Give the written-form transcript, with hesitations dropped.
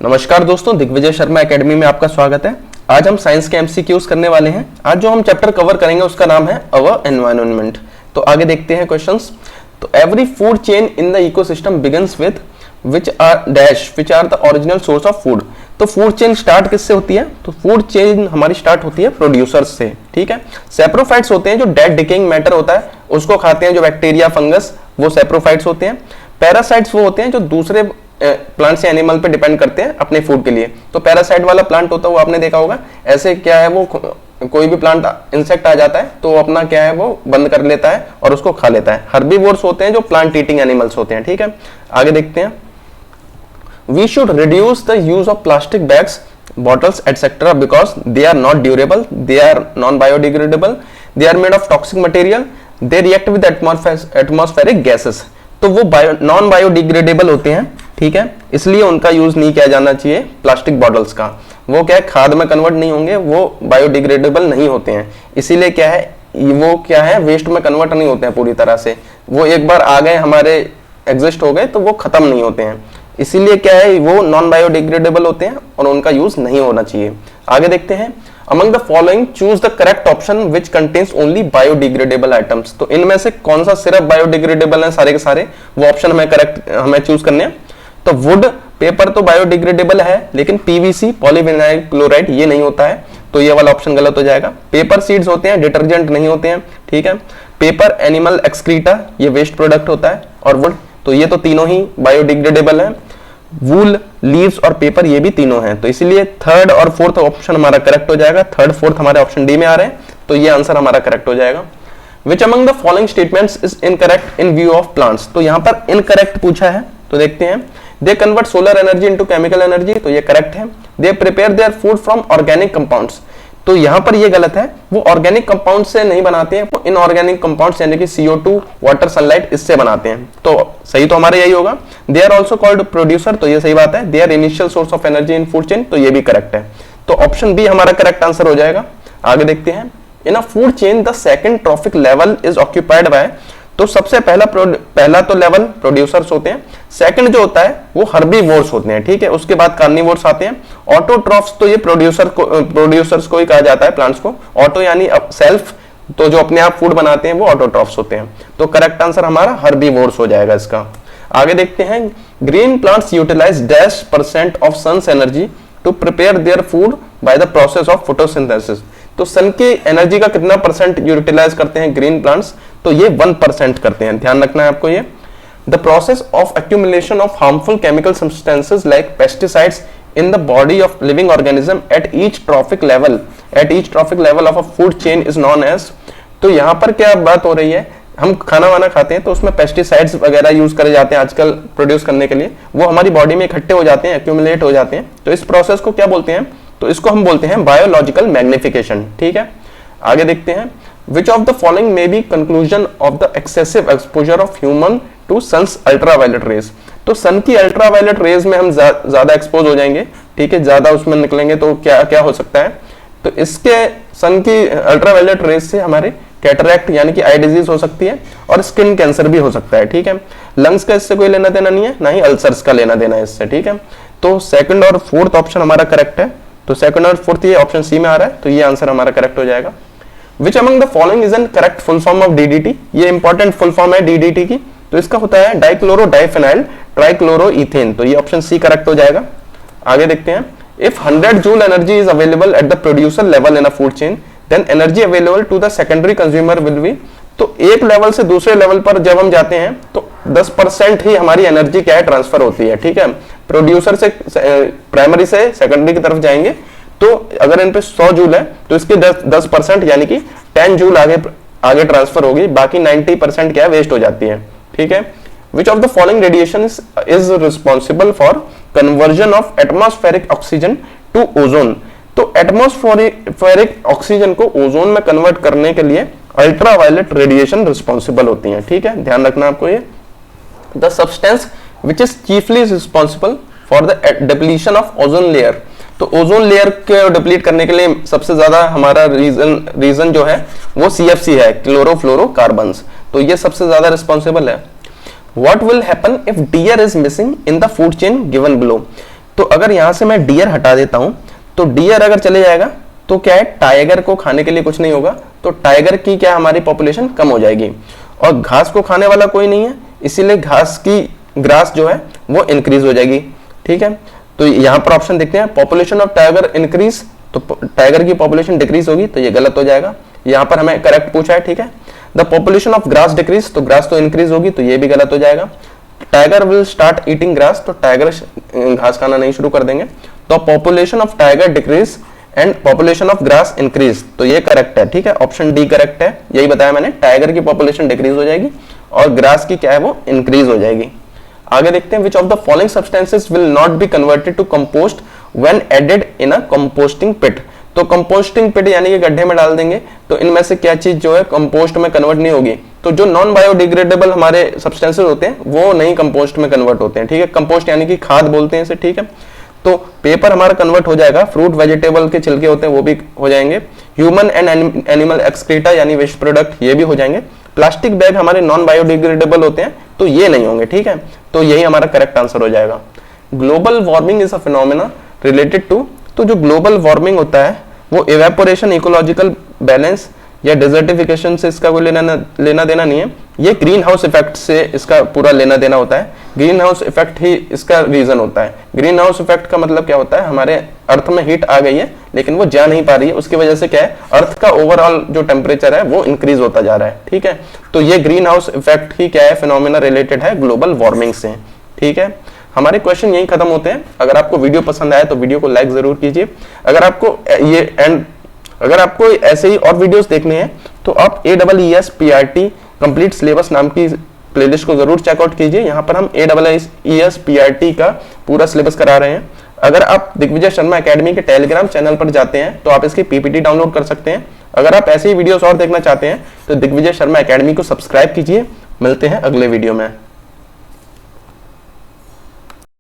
नमस्कार दोस्तों, दिग्विजय शर्मा एकेडमी में आपका स्वागत है। आज हम साइंस के एमसीक्यूज करने वाले हैं। आज जो हम चैप्टर कवर करेंगे उसका नाम है अवर एनवायरनमेंट। तो आगे देखते हैं क्वेश्चंस। तो every food chain in the ecosystem begins with which are the original source of food. तो फूड चेन स्टार्ट किससे होती है? तो फूड चेन हमारी स्टार्ट होती है प्रोड्यूसर्स से। ठीक है, सैप्रोफाइट्स होते हैं जो डेड डिकेइंग मैटर होता है उसको खाते हैं, जो बैक्टीरिया फंगस, वो सैप्रोफाइट्स होते हैं। पैरासाइट्स वो होते हैं जो दूसरे प्लांट से एनिमल पे डिपेंड करते हैं अपने फूड के लिए। तो पैरासाइट वाला प्लांट होता है वो आपने देखा होगा, ऐसे क्या है वो कोई भी प्लांट इंसेक्ट आ जाता है तो अपना क्या है वो बंद कर लेता है और उसको खा लेता है। हर्बीवोर्स होते हैं जो प्लांट ईटिंग एनिमल्स होते हैं। ठीक है, आगे देखते हैं। We should reduce the use of plastic bags, bottles etc because they are not durable, they are non biodegradable, they are made of toxic material, they react with atmospheric gases। तो वो non biodegradable होते हैं। ठीक है, इसलिए उनका use नहीं किया जाना चाहिए प्लास्टिक बॉटल्स का। वो क्या है, खाद में कन्वर्ट नहीं होंगे, वो बायोडिग्रेडेबल नहीं होते हैं, इसीलिए क्या है वो क्या है वेस्ट में कन्वर्ट नहीं होते हैं पूरी तरह से। वो एक बार आ गए हमारे एग्जिस्ट हो गए तो वो खत्म नहीं होते हैं, इसीलिए क्या है वो नॉन बायोडिग्रेडेबल होते हैं और उनका यूज नहीं होना चाहिए। आगे देखते हैं। Among the following choose the correct option which contains only biodegradable items. तो इनमें से कौन सा सिर्फ बायोडिग्रेडेबल है सारे के सारे, वो ऑप्शन हमें चूज करने हैं। तो वुड, पेपर तो बायोडिग्रेडेबल है लेकिन पीवीसी पॉलीविनाइल क्लोराइड ये नहीं होता है, तो ये वाला ऑप्शन गलत हो जाएगा। पेपर सीड्स होते हैं, डिटर्जेंट नहीं होते हैं। ठीक है, पेपर एनिमल एक्सक्रीटा ये वेस्ट प्रोडक्ट होता है, और वुड तो ये तो तीनों ही बायोडिग्रेडेबल है। वूल, लीव्स और पेपर ये भी तीनों हैं, तो इसलिए थर्ड और फोर्थ ऑप्शन हमारा करेक्ट हो जाएगा। थर्ड फोर्थ हमारे ऑप्शन डी में आ रहे हैं, तो ये आंसर हमारा करेक्ट हो जाएगा। Which among the following statements is incorrect in view of plants. तो यहाँ पर इनकरेक्ट पूछा है, तो देखते हैं। They convert solar energy into chemical energy, तो ये करेक्ट है। They prepare their food from organic compounds, तो यहां पर ये गलत है। वो ऑर्गेनिक कंपाउंड से नहीं बनाते हैं, वो इनऑर्गेनिक कंपाउंड्स यानी कि CO2, वाटर, सनलाइट इससे बनाते हैं, तो सही तो हमारा यही होगा। They are also called producer, तो ये सही बात है। They are initial source of energy in food chain, तो ये भी करेक्ट है, तो ऑप्शन बी हमारा करेक्ट आंसर हो जाएगा। आगे देखते हैं। In a food chain the second trophic level is occupied by, तो सबसे पहला तो लेवल प्रोड्यूसर्स होते हैं, सेकंड जो होता है वो हर्बीवोर्स होते हैं। ठीक है, उसके बाद कार्निवोर्स आते हैं। ऑटोट्रॉफ्स तो ये प्रोड्यूसर्स को ही कहा जाता है, प्लांट्स को। ऑटो यानी सेल्फ, तो जो अपने आप फूड बनाते हैं वो ऑटोट्रॉफ्स होते हैं, तो करेक्ट आंसर हमारा हर्बीवोर्स हो जाएगा इसका। आगे देखते हैं। Green plants utilise -% of sun's energy to prepare their food by the process of photosynthesis. तो सन की एनर्जी का कितना परसेंट यूटिलाइज करते हैं ग्रीन प्लांट्स? तो ये 1% करते हैं, ध्यान रखना है आपको ये। The process of accumulation of harmful chemical substances like pesticides in the body of living organism at each trophic level of a food chain is known as. तो यहाँ पर क्या बात हो रही है, हम खाना वाना खाते हैं तो उसमें पेस्टिसाइड्स वगैरह यूज करे जाते हैं आजकल प्रोड्यूस करने के लिए, वो हमारी बॉडी में इकट्ठे हो जाते हैं, एक्यूमुलेट हो जाते हैं, तो इस प्रोसेस को क्या बोलते हैं? तो इसको हम बोलते हैं बायोलॉजिकल मैग्निफिकेशन। ठीक है, आगे देखते हैं। Which of the following may be conclusion of the excessive exposure of human to sun's ultraviolet rays? तो सन की अल्ट्रावायलेट रेज में हम ज्यादा एक्सपोज हो जाएंगे, ठीक है, ज्यादा उसमें निकलेंगे तो क्या क्या हो सकता है? तो इसके सन की अल्ट्रावायलेट रेज से हमारे कैटरैक्ट यानी कि आई डिजीज हो सकती है और स्किन कैंसर भी हो सकता है। ठीक है, लंग्स का इससे कोई लेना देना नहीं है, ना ही अल्सर्स का लेना देना है इससे। ठीक है, तो सेकंड और फोर्थ ऑप्शन हमारा करेक्ट है, तो सेकंड और फोर्थ ये ऑप्शन सी में आ रहा है, तो ये आंसर हमारा करेक्ट हो जाएगा। Which among the following is an correct full form of DDT? ये इंपॉर्टेंट फुल फॉर्म है DDT की, तो इसका होता है डाइक्लोरो डाइफेनाइल ट्राइक्लोरोइथेन, तो ये ऑप्शन सी करेक्ट हो जाएगा। आगे देखते हैं। If 100 joule energy is available at the producer level in a food chain, then energy available to the secondary consumer will be. तो एक लेवल से दूसरे लेवल पर जब हम जाते हैं तो 10% ही हमारी एनर्जी क्या है ट्रांसफर होती है। ठीक है, प्रोड्यूसर से प्राइमरी से सेकेंडरी की तरफ जाएंगे तो अगर इन पे 100 जूल है तो इसके 10% यानी कि 10 जूल आगे ट्रांसफर होगी, बाकी 90% क्या है वेस्ट हो जाती है। ठीक है, which of the following radiation is responsible for conversion of atmospheric oxygen to ozone. तो एटमॉस्फेरिक ऑक्सीजन को ओजोन में कन्वर्ट करने के लिए अल्ट्रावायलेट रेडिएशन रिस्पॉन्सिबल होती है। ठीक है, ध्यान रखना आपको ये। The substance which is chiefly responsible for the depletion of ozone layer. तो ओजोन लेयर को डिप्लीट करने के लिए सबसे ज्यादा हमारा रीजन जो है वो CFC है, क्लोरोफ्लोरोकार्बन्स, तो ये सबसे ज्यादा रिस्पॉन्सिबल है। What will happen if deer is missing in the food chain given below? तो अगर यहां से मैं डियर हटा देता हूं तो डियर अगर चले जाएगा तो क्या है, टाइगर को खाने के लिए कुछ नहीं होगा, तो टाइगर की क्या हमारी पॉपुलेशन कम हो जाएगी। और घास को खाने वाला कोई नहीं है, इसीलिए घास की ग्रास जो है वो इंक्रीज हो जाएगी। ठीक है, तो यहां पर ऑप्शन देखते हैं, पॉपुलेशन ऑफ टाइगर इंक्रीज, तो टाइगर की पॉपुलेशन डिक्रीज होगी, तो ये गलत हो जाएगा। यहां पर हमें करेक्ट पूछा है। ठीक है, the population of grass decrease, तो ग्रास तो इंक्रीज होगी, तो ये भी गलत हो जाएगा। Tiger will start eating grass, तो टाइगर घास खाना नहीं शुरू कर देंगे। तो population of tiger decrease and population of grass increase, तो ये करेक्ट है। ठीक है, ऑप्शन डी करेक्ट है, यही बताया मैंने, टाइगर की पॉपुलेशन डिक्रीज हो जाएगी और ग्रास की क्या है वो इंक्रीज हो जाएगी। आगे देखते हैं, which of the following substances will not be converted to compost when added in a composting pit. तो कंपोस्टिंग पिट यानी कि गड्ढे में डाल देंगे, तो इनमें से क्या चीज जो है कंपोस्ट में कन्वर्ट नहीं होगी। तो जो नॉन बायोडिग्रेडेबल हमारे सब्सटेंसेस होते हैं वो नहीं कंपोस्ट में कन्वर्ट होते हैं। ठीक है, कंपोस्ट यानी कि खाद बोलते हैं इसे। ठीक है, तो पेपर हमारा कन्वर्ट हो जाएगा, फ्रूट वेजिटेबल के छिलके होते हैं वो भी हो जाएंगे, ह्यूमन एंड एनिमल एक्सक्रीटा यानी वेस्ट प्रोडक्ट ये भी हो जाएंगे। प्लास्टिक बैग हमारे नॉन बायोडिग्रेडेबल होते हैं, तो ये नहीं होंगे। ठीक है, तो यही हमारा करेक्ट आंसर हो जाएगा। Global warming is a phenomena related to, तो जो ग्लोबल वार्मिंग होता है वो इवेपोरेशन, इकोलॉजिकल बैलेंस या डिजर्टिफिकेशन से इसका कोई लेना देना नहीं है, ये ग्रीन हाउस इफेक्ट से इसका पूरा लेना देना होता है। ग्रीन हाउस इफेक्ट ही इसका रीजन होता है। ग्रीन हाउस इफेक्ट का मतलब क्या होता है, हमारे अर्थ में हीट आ गई है लेकिन वो जा नहीं पा रही है, उसकी वजह से क्या है, अर्थ का ओवरऑल जो टेम्परेचर है वो इंक्रीज होता जा रहा है। ठीक है, तो ये ग्रीन हाउस इफेक्ट ही क्या है, फिनोमेना रिलेटेड है ग्लोबल वार्मिंग से। ठीक है, हमारे क्वेश्चन यही खत्म होते हैं। अगर आपको वीडियो पसंद आया तो वीडियो को लाइक जरूर कीजिए। अगर आपको ऐसे ही और वीडियोस देखने हैं तो आप AEES PRT कंप्लीट सिलेबस नाम की प्लेलिस्ट को जरूर चेकआउट कीजिए। यहाँ पर हम AEES PRT का पूरा सिलेबस करा रहे हैं। अगर आप दिग्विजय शर्मा एकेडमी के टेलीग्राम चैनल पर जाते हैं तो आप इसकी PPT डाउनलोड कर सकते हैं। अगर आप ऐसे ही वीडियोस और देखना चाहते हैं तो दिग्विजय शर्मा एकेडमी को सब्सक्राइब कीजिए। मिलते हैं अगले वीडियो में।